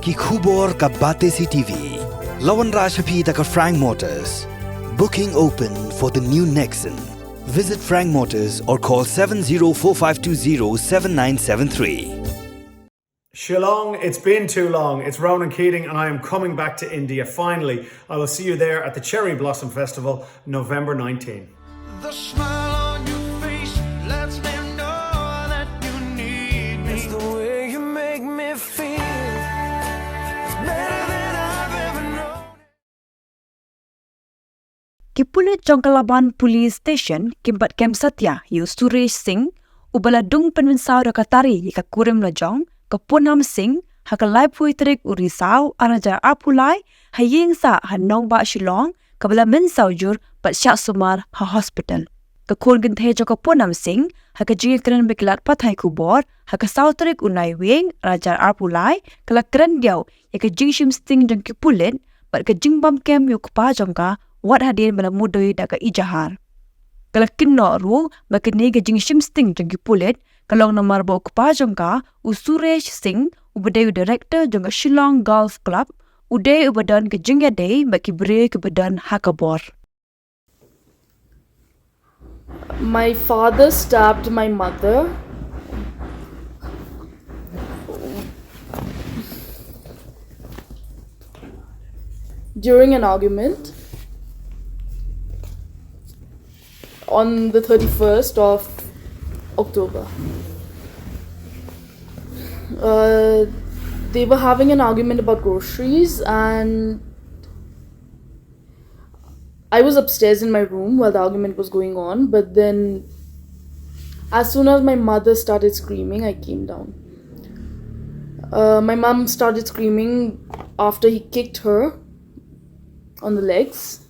कि khubor ka bate si TV. Lawan Rashapi taka Frank Motors. Booking open for the new Nexon. Visit Frank Motors or call 7045207973. Shillong, it's been too long. It's Ronan Keating and I am coming back to India. Finally, I will see you there at the Cherry Blossom Festival, November 19. The smile on your face lets me know that you need me. It's the way you make me feel. It's better than I've ever known. Ki Pulit Jongkalaban Police Station kimbat Kem Satya yu Suresh Singh ubaladung penwinsau rakatari yika kurim lajong Kapunam Singh hakalai puitrik urisau anajar apulai haying sa hanong ba Shillong kabala minsau jur pat syak sumar ha hospital. Kakun ginthe jo Kapunam Singh hakajir keren beklat pathai kubor hakasauterik unai wing anajar apulai kala keren diau yaka Shim Sting jong Ki Pulit pat ka jingbam kem yuk pa jongka wat hadin bala mudoi daga ijahar. Kala kinno ru makini ga Shim Sting jong Ki Pulit kalong Namarba ukpa jongka u Suresh Singh ubadai director jongka Shillong Golf Club udai ubadan ke Jingïadei baki Briew ke badan hakabor. My father stabbed my mother. During an argument on the 31st of October. They were having an argument about groceries and I was upstairs in my room while the argument was going on, but then as soon as my mother started screaming, I came down. My mom started screaming after he kicked her on the legs,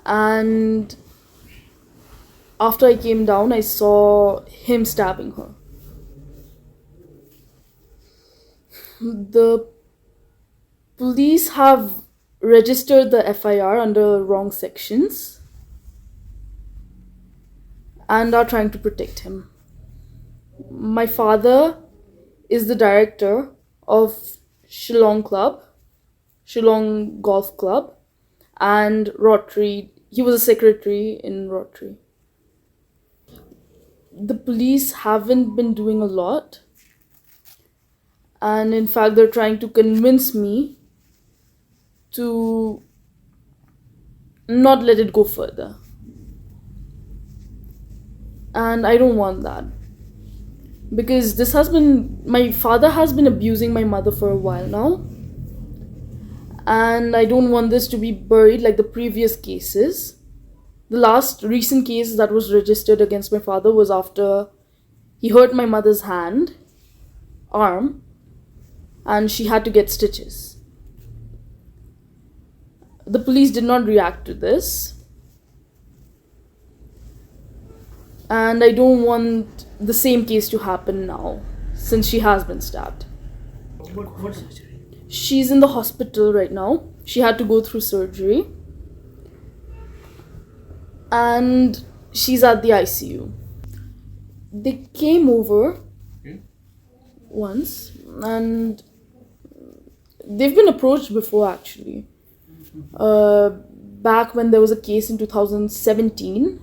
and after I came down, I saw him stabbing her. The police have registered the FIR under wrong sections and are trying to protect him. My father is the director of Shillong Golf Club, and Rotary. He was a secretary in Rotary. The police haven't been doing a lot, and in fact they're trying to convince me to not let it go further, and I don't want that because my father has been abusing my mother for a while now, and I don't want this to be buried like the previous cases. The last recent case that was registered against my father was after he hurt my mother's arm, and she had to get stitches. The police did not react to this, and I don't want the same case to happen now since she has been stabbed. What surgery? She's in the hospital right now. She had to go through surgery. And she's at the ICU. They came over once, and they've been approached before actually. Back when there was a case in 2017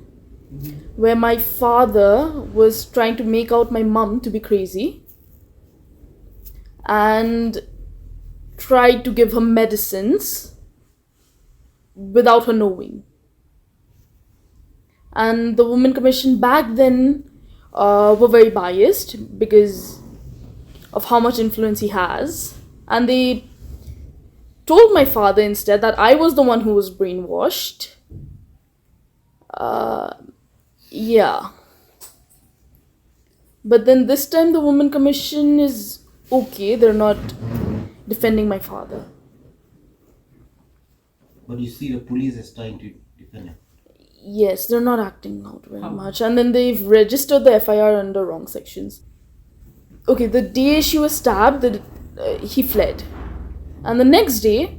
where my father was trying to make out my mum to be crazy and tried to give her medicines without her knowing. And the Women Commission back then were very biased because of how much influence he has. And they told my father instead that I was the one who was brainwashed. Yeah. But then this time the Women Commission is okay. They're not defending my father. But you see the police is trying to defend him. Yes, they're not acting out very much. And then they've registered the FIR under wrong sections. Okay, the day she was stabbed, he fled. And the next day,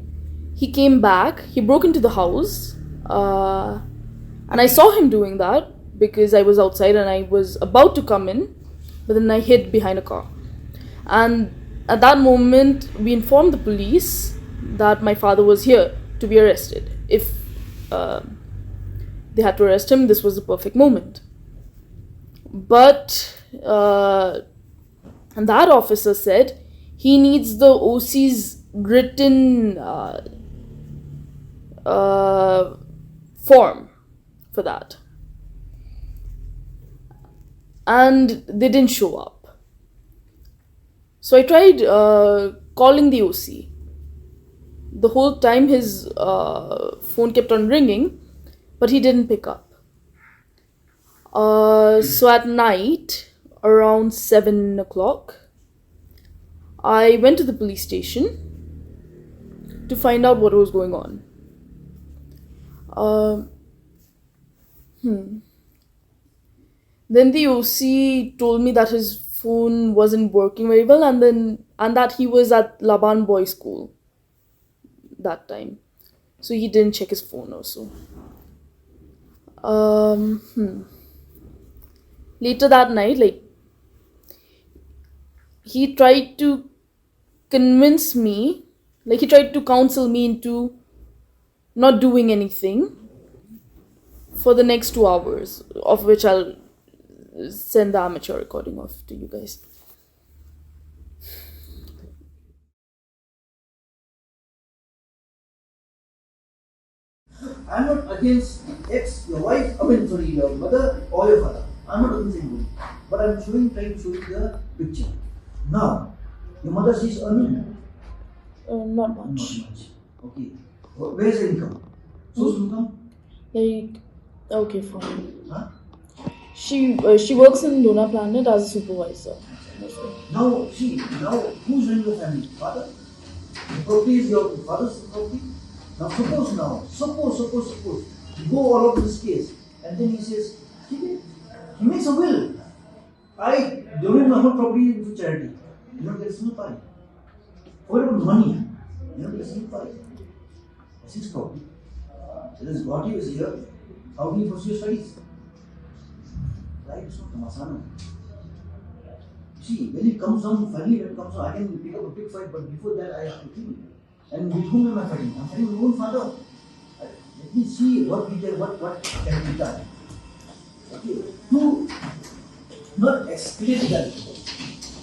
he came back, he broke into the house. And I saw him doing that because I was outside and I was about to come in. But then I hid behind a car. And At that moment, we informed the police that my father was here to be arrested. If they had to arrest him, this was the perfect moment. But and that officer said he needs the OC's written form for that. And they didn't show up. So I tried calling the OC. The whole time his phone kept on ringing, but he didn't pick up. So at night, around 7 o'clock, I went to the police station to find out what was going on. Then the OC told me that his phone wasn't working very well, and that he was at Laban Boys School that time, so he didn't check his phone also. Later that night, he tried to convince me, he tried to counsel me into not doing anything for the next 2 hours, of which I'll send the amateur recording off to you guys. I'm not against your wife, your mother or your father. I'm not against anybody. But I'm trying to show you the picture. Now, your mother is earning? Not much. Not much. Okay. Where's the income? Source of income? Okay, fine. Huh? She works in Luna Planet as a supervisor. Now, who's running the family? Father? The property is your father's property? Now, suppose, you go all over this case, and then he says, he makes a will. I donate my whole property to charity. You don't get a single pie. What about money? You don't get a single pie. That's his property. That is what he was here. How do you pursue your studies? Right? It's not Tamasana. See, when it comes down, finally when it comes down, I can pick up a big fight, but before that I have to kill. And with whom am I fighting? I'm fighting with my own father. Let me see what can be done. Okay. To not escalate that.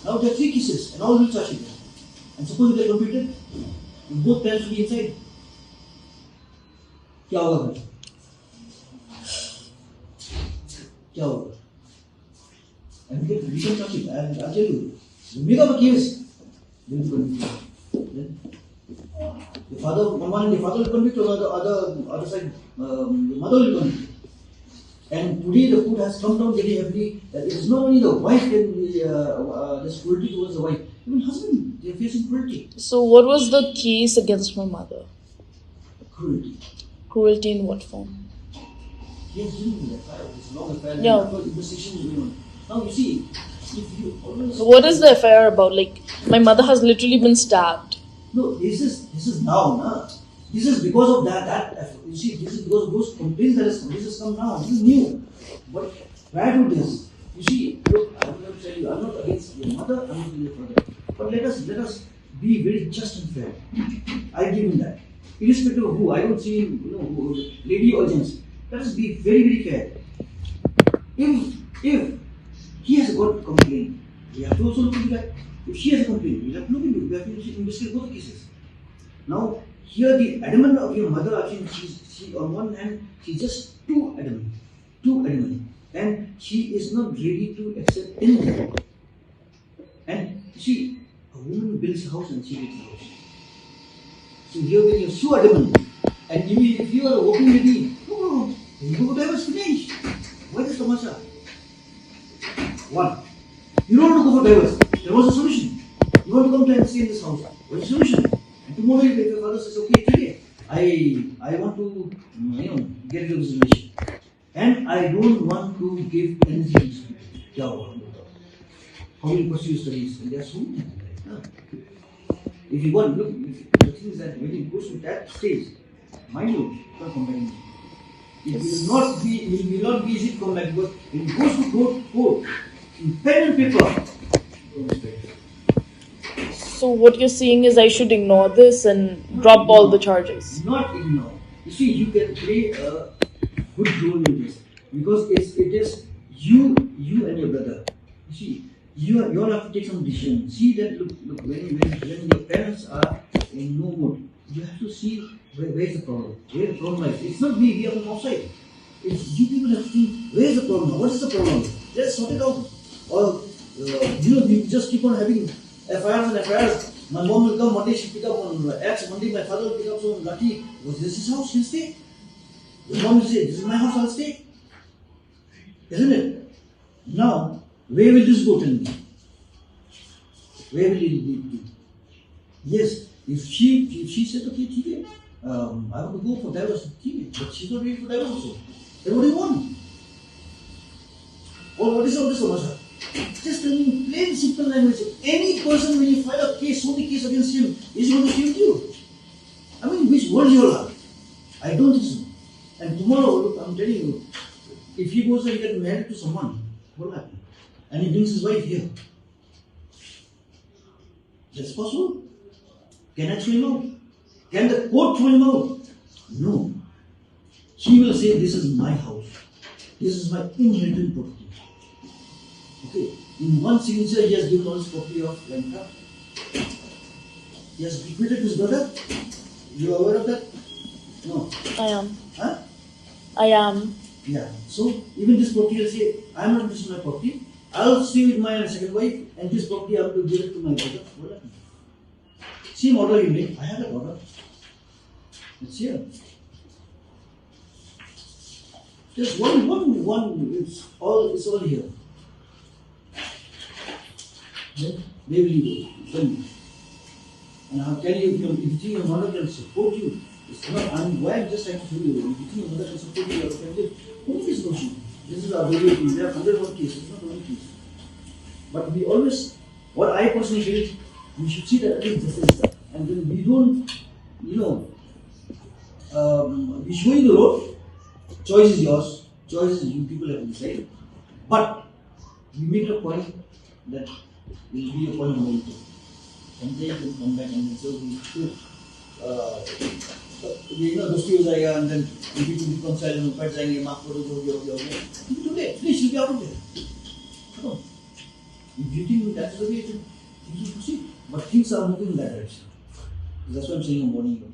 Now there are 3 cases and all will charge it. And suppose they are completed, both parents will be inside. क्या होगा फिर? क्या होगा? And we can charge it. I'll tell you. When we make up a case, then the father, one and the father will convict, on the other side, the mother will convict. And today the court has come down very heavily that it is not only the wife and this cruelty towards the wife, even husband, they are facing cruelty. So what was the case against my mother? Cruelty. Cruelty in what form? He has been in the fire. It's a long affair. Yeah. Investigation is going on. Now you see, if you always... So what is the affair about? My mother has literally been stabbed. No, this is now, nah. This is because of that effort. You see, this is because of those complaints that has come now. This is new. But prior to this, you see, look, I will tell you, I'm not against your mother, I'm not against your father. But let us be very just and fair. I give him that. Irrespective of who, I don't see him, lady or gents. Let us be very, very fair. If he has got a complaint, we have to also look into that. If she has a complaint, we have to look into it. We have to investigate both cases. Now, here the adamant of your mother, I think she on one hand, she's just too adamant. And she is not ready to accept anything. And you see, a woman builds a house and she builds a house. So here when you're so adamant, and if you are a working lady, no, you go to divorce, finish. Why this tamasha? One, you don't want to go for divorce. There was a solution. You want to come to and stay in this house. What's the solution? And tomorrow if your father says, okay, today, I want to, get rid of this relation. And I don't want to give anything to these people. How will you pursue your studies? And they are so many. If you want, look, the thing is that when it goes to that stage, mind you, start comparing. It will not be easy to come back because when it goes to court, in pen and paper, don't expect it. So what you're saying is I should ignore this and drop all the charges. Not ignore. You see, you can play a good role in this because it is you and your brother. You see, you all have to take some decision. See that look when your parents are in no mood, you have to see where's the problem. Where the problem lies. It's not we are from outside. It's you people have to think where's the problem. What is the problem? Let's sort it out. Or we just keep on having FIRs and FIRs. My mom will come, Monday she'll pick up on X, Monday my father will pick up, so lucky, was this his house, he'll stay. The mom will say, this is my house, I'll stay. Isn't it? Now, where will this go, tell me? Where will it lead to? Yes, if she said, okay, TK, I want to go for divorce, TK, but she's not ready for divorce also. Then what do you want? Or what is all this about? Just tell me in plain simple language. Any person when you file a case, so many case against him, is going to shield you. I mean, which world you all are? I don't think so. And tomorrow, look, I'm telling you, if he goes and gets married to someone, what will happen? And he brings his wife here. That's possible. Can I throw him out? Can the court throw him out? No. He will say, this is my house. This is my inherited property. Okay, in one signature he has given all his property of Lanka. He has bequeathed his brother. You are aware of that? No. I am. Huh? I am. Yeah. So even this property will say, I am not missing my property. I'll stay with my second wife and this property I have to give it to my brother. What happened? Same order you make. I have that order. It's here. Just one, it's all here. Then where will you go? Tell me. And how can you, if you think your mother can support you, it's not, why I'm just trying to tell you, if you think your mother can support you, your family, only this notion. This is our daily case. There are 101 cases, not one case. But we always, what I personally feel, we should see that at least this is that. And then we don't, we show you the road, choice is yours, choice is you people have to decide. But we make a point that will be a point of no return. And then you can come back and then say, दोस्ती हो जाएगा and then if you can reconcile and fight जाएंगे माफ करो जो भी हो गया you can do that please you'll be out of there. No. If you think that's the way it is, you should proceed. But things are moving in that direction. That's why I'm saying I'm warning you.